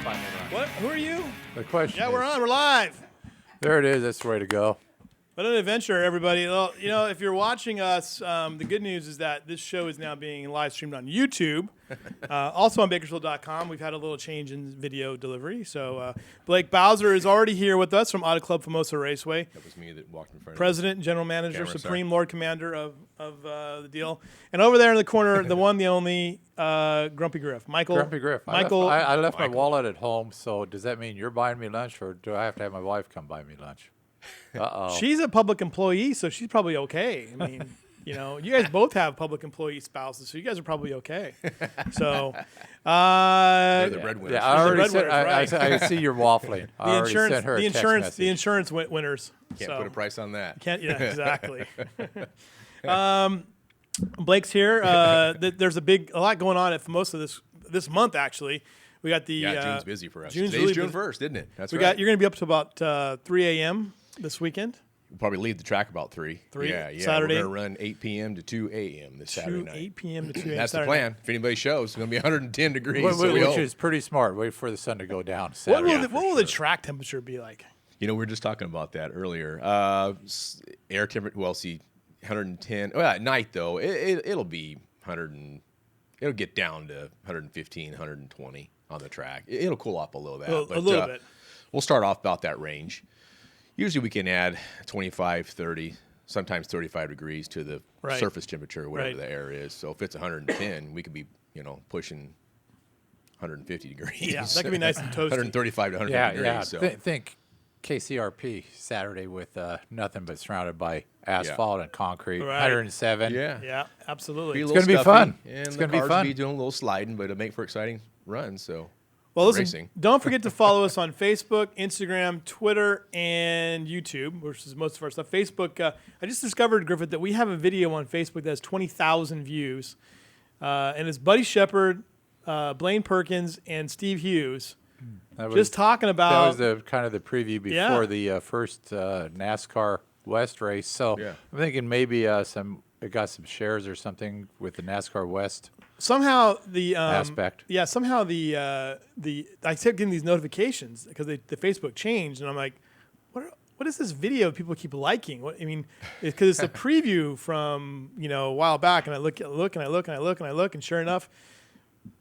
buy me lunch. What? Who are you? The question Yeah, is, we're on. We're live. There it is. That's the way to go. What an adventure, everybody. Well, you know, if you're watching us, the good news is that this show is now being live streamed on YouTube. Also on Bakersfield.com. We've had a little change in video delivery. So Blake Bowser is already here with us from Auto Club Famoso Raceway. That was me that walked in front of President, General Manager, Camera, Supreme Lord Commander of the deal. And over there in the corner, the one, the only, Grumpy Griff. Michael. Grumpy Griff. Michael. I left my wallet at home, so does that mean you're buying me lunch, or do I have to have my wife come buy me lunch? Uh-oh. She's a public employee, so she's probably okay. I mean, you know, you guys both have public employee spouses, so you guys are probably okay. So, They're the breadwinners. Yeah, I already said, breadwinners, right? I see you're waffling. I already sent her a text message. The insurance winners. Can't so. put a price on that. Can't. Yeah, exactly. Blake's here. There's a lot going on at most of this month. Actually, we got the June's busy for us. June's Today's really June busy. 1st, isn't it? That's You're right. going to be up to about 3 a.m. this weekend. We'll probably leave the track about 3. 3? Yeah. Saturday? We're going to run 8 p.m. to 2 a.m. this Saturday night. 8 p.m. to 2 a.m. That's Saturday the plan. If anybody shows, it's going to be 110 degrees. Which is pretty smart. Wait for the sun to go down. Saturday. What will the track temperature be like? You know, we were just talking about that earlier. Air temperature, 110. Well, at night, though, it'll be 100 and it'll get down to 115, 120 on the track. It'll cool off below that. A little bit. We'll start off about that range. Usually we can add 25, 30, sometimes 35 degrees to the surface temperature, whatever the air is. So if it's 110, we could be, pushing 150 degrees. Yeah, that could be nice and toasty. 135 to 150 degrees. Yeah. So. Think KCRP Saturday with nothing but surrounded by asphalt and concrete. Right. 107. Yeah, absolutely. It's going to be fun. And It's the going to be cars fun. be doing a little sliding, but it'll make for exciting runs. So, Well, listen, racing. don't forget to follow us on Facebook, Instagram, Twitter, and YouTube, which is most of our stuff. Facebook, I just discovered, Griffith, that we have a video on Facebook that has 20,000 views. And it's Buddy Shepard, Blaine Perkins, and Steve Hughes just talking about... That was kind of the preview before the first NASCAR West race. So I'm thinking maybe it got some shares or something with the NASCAR West. Somehow the aspect. Yeah, somehow the I kept getting these notifications because the Facebook changed, and I'm like, what is this video people keep liking? Because it's a preview from a while back, and I look, and sure enough,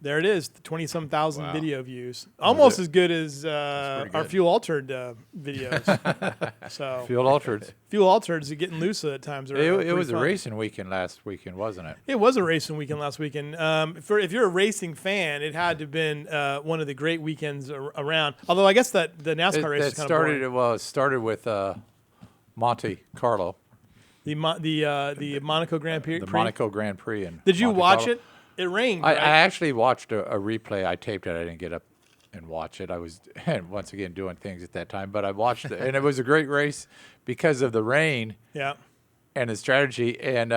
there it is, 20-some thousand video views, almost as good as our fuel altered videos. So Fuel altered. Fuel altereds are getting loose at times. It was a racing weekend last weekend, wasn't it? It was a racing weekend last weekend. If you're a racing fan, it had to have been one of the great weekends around. Although I guess that the NASCAR race is kind of boring. It started with Monte Carlo. The Monaco Grand Prix. The Monaco Grand Prix. Did you Monte watch Carlo. it? It rained. I Right? actually watched a replay. I taped it. I didn't get up and watch it. I was once again doing things at that time, but I watched it, and it was a great race because of the rain. Yeah. And the strategy, and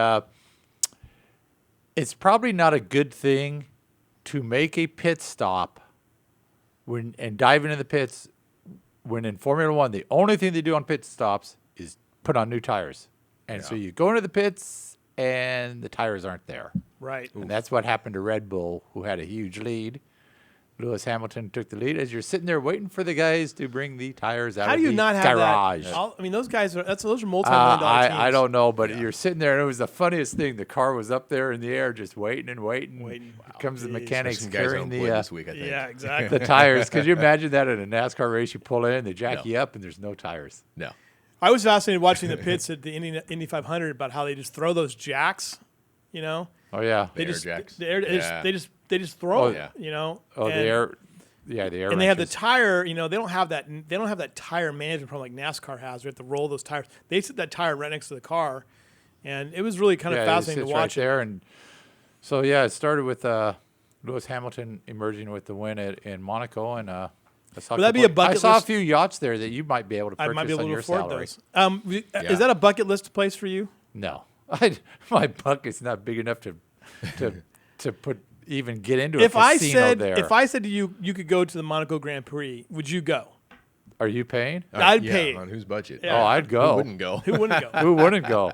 it's probably not a good thing to make a pit stop and dive into the pits when in Formula One the only thing they do on pit stops is put on new tires, and so you go into the pits and the tires aren't there. Right. And that's what happened to Red Bull, who had a huge lead. Lewis Hamilton took the lead as you're sitting there waiting for the guys to bring the tires out How of do you the not have garage. that? Those guys are those are multi-million-dollar teams. I don't know, but you're sitting there, and it was the funniest thing. The car was up there in the air, just waiting and waiting. Here comes the mechanics carrying this week, I think. Yeah, exactly. the tires. Could you imagine that in a NASCAR race? You pull in, they jack you up, and there's no tires. No. I was fascinated watching the pits at the Indy 500 about how they just throw those jacks. Oh yeah, They air just jacks. they just throw it. Oh, the air. Yeah, the air. And they have the wrenches. tire. They don't have that. They don't have that tire management problem like NASCAR has. We have to roll those tires. They sit that tire right next to the car, and it was really kind of fascinating to watch. Right there, and so it started with Lewis Hamilton emerging with the win in Monaco, and I saw a few yachts there that you might be able to purchase I might be able on to your afford salary. those. Is that a bucket list place for you? No, my bucket's not big enough to even get into If a casino there. If I said to you, you could go to the Monaco Grand Prix, would you go? Are you paying? I'd pay. On whose budget? Yeah. Oh, I'd go. Who wouldn't go? Who wouldn't go? Who wouldn't go?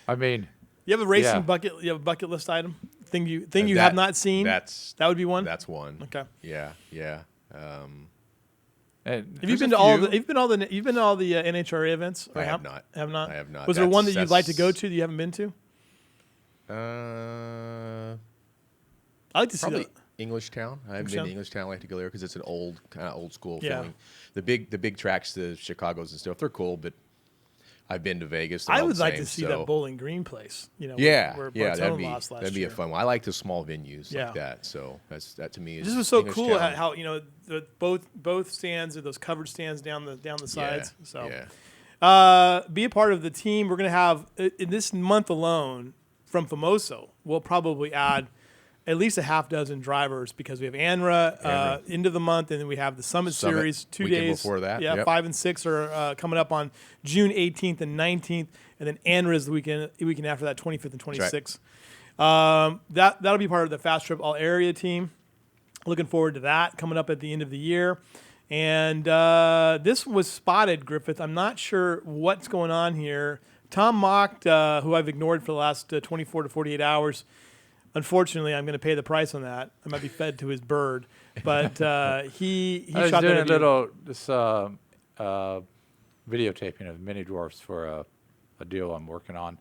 I mean, You have a racing bucket. You have a bucket list item thing you have not seen. That would be one. That's one. Okay. Yeah. And Have you There's been a to all few. the? You've been to all the NHRA events? Or I have not. Have not. I have not. Was there one that That's- you'd like to go that's- to that you haven't been to? I like to see Probably that. English Town. I haven't been to English Town. I like to go there because it's an kind of old school Yeah. feeling. The big tracks, the Chicago's and stuff, they're cool, but I've been to Vegas. They're I all would the like same, to see so- that Bowling Green place. Yeah, where yeah, Bartone lost last that'd be year. a fun one. I like the small venues Yeah. like that. So that to me is This was so English cool Town. how both stands are those covered stands down the sides. So be a part of the team. We're gonna have in this month alone from Famoso. We'll probably add at least a half dozen drivers because we have ANRA end of the month, and then we have the Summit Summit, Series 2 weekend days before that, Yeah, yep. 5 and 6 are coming up on June 18th and 19th, and then ANRA is the weekend after that, 25th and 26th. That'll be part of the Fast Trip All Area team. Looking forward to that coming up at the end of the year. And this was spotted, Griffith. I'm not sure what's going on here. Tom Mocked, who I've ignored for the last 24 to 48 hours. Unfortunately, I'm going to pay the price on that. I might be fed to his bird, but he I was shot doing that a little videotaping of mini dwarfs for a deal I'm working on.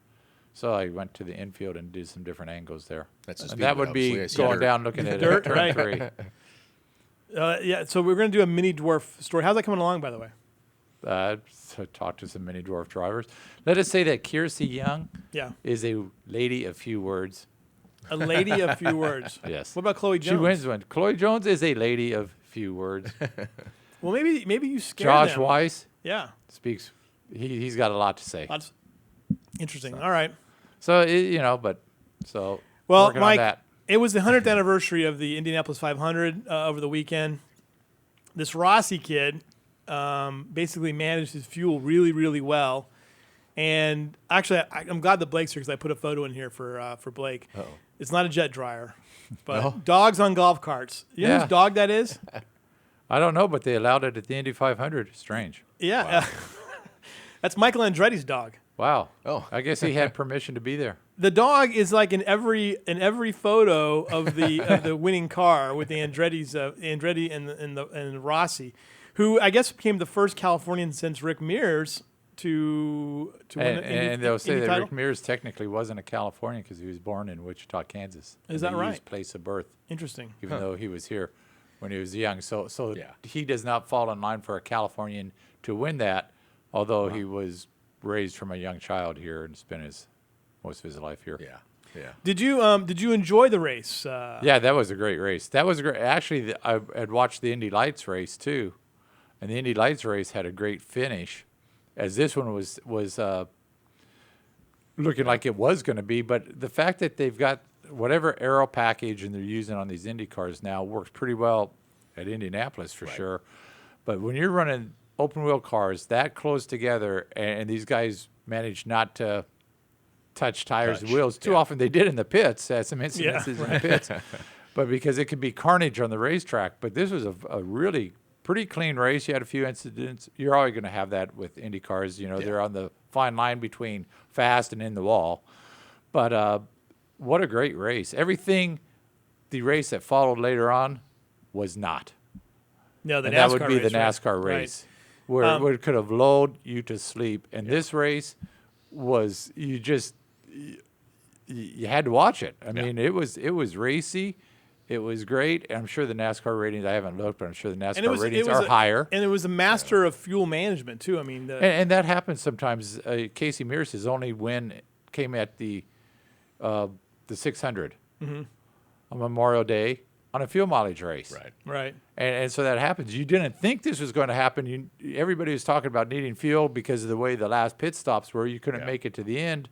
So I went to the infield and did some different angles there. That's the and speed that would bumps. be Yeah, I see going dirt. down looking at Dirt, turn right. 3. Yeah, so we're going to do a mini dwarf story. How's that coming along, by the way? So talk to some mini dwarf drivers. Let us say that Kiersey Young Yeah, is a lady of few words. a lady of few words. Yes. What about Chloe She Jones? wins one. Chloe Jones is a lady of few words. Well, maybe you scare Josh them. Weiss Yeah, speaks. He's got a lot to say. that's interesting. All right. So Well, working Mike, on that. it was the 100th anniversary of the Indianapolis 500 over the weekend. This Rossi kid basically managed his fuel really, really well. And actually, I'm glad that Blake's here because I put a photo in here for Blake. Uh-oh. It's not a jet dryer, but No? dogs on golf carts. You know Yeah. whose dog that is? I don't know, but they allowed it at the Indy 500. Strange. Yeah. That's Michael Andretti's dog. Wow. Oh. I guess he had permission to be there. The dog is like in every photo of the winning car with the Andretti and Rossi, who I guess became the first Californian since Rick Mears to win And, an Indy, and they'll say Indy that title. Rick Mears technically wasn't a Californian because he was born in Wichita, Kansas. Is And that they right? used place of birth, Interesting. even though he was here when he was young. So Yeah. he does not fall in line for a Californian to win that, although he was raised from a young child here and spent most of his life here. Yeah. Did you enjoy the race? Yeah, that was a great race. That was a great. Actually, I had watched the Indy Lights race too, and the Indy Lights race had a great finish, as this one was looking like it was going to be. But the fact that they've got whatever aero package and they're using on these Indy cars now works pretty well at Indianapolis for sure. But when you're running open wheel cars that close together, and these guys manage not to touch tires and wheels too often. They did in the pits. Had some incidences in the pits, but because it could be carnage on the racetrack. But this was a really pretty clean race. You had a few incidents. You're always going to have that with Indy cars. You know, they're on the fine line between fast and in the wall. But what a great race! Everything the race that followed later on was not. No, the And NASCAR that would be race, the NASCAR right. race, where it could have lulled you to sleep. And this race was you had to watch it. I mean, it was racy, it was great. And I'm sure the NASCAR ratings, I haven't looked, but I'm sure the NASCAR ratings are higher. And it was a master of fuel management too. I mean, And that happens sometimes. Casey Mears' only win came at the 600 on Memorial Day on a fuel mileage race. right. And so that happens. You didn't think this was going to happen. Everybody was talking about needing fuel because of the way the last pit stops were. You couldn't make it to the end,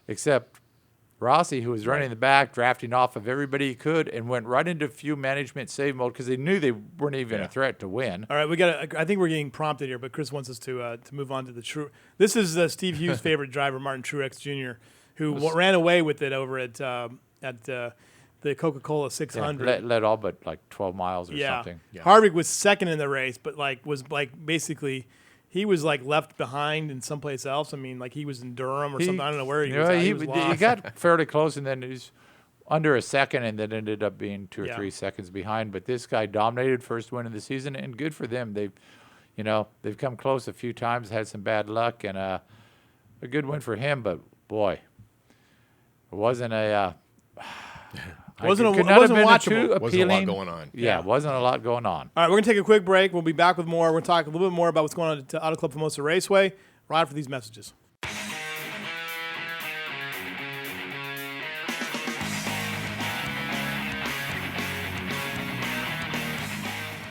except Rossi, who was running in the back, drafting off of everybody he could, and went right into fuel management save mode because they knew they weren't even a threat to win. All right, I think we're getting prompted here, but Chris wants us to move on to the true. This is Steve Hughes' favorite driver, Martin Truex Jr., who ran away with it over at the Coca-Cola 600. Led all but like 12 miles or something. Yeah. Harvick was second in the race, but was basically he was left behind in someplace else. I mean, he was in Durham or something. I don't know where he was. At. He was he lost. got fairly close, and then he's under a second, and then ended up being 2 or Yeah. 3 seconds behind. But this guy dominated, first win of the season, and good for them. They've come close a few times, had some bad luck, and a good win for him. But boy, it wasn't a. Wasn't could it not have wasn't been watchable. too Wasn't a lot appealing. going on. Yeah, Yeah. wasn't a lot going on. All right, we're going to take a quick break. We'll be back with more. We're going to talk a little bit more about what's going on at Auto Club Formosa Raceway right after these messages.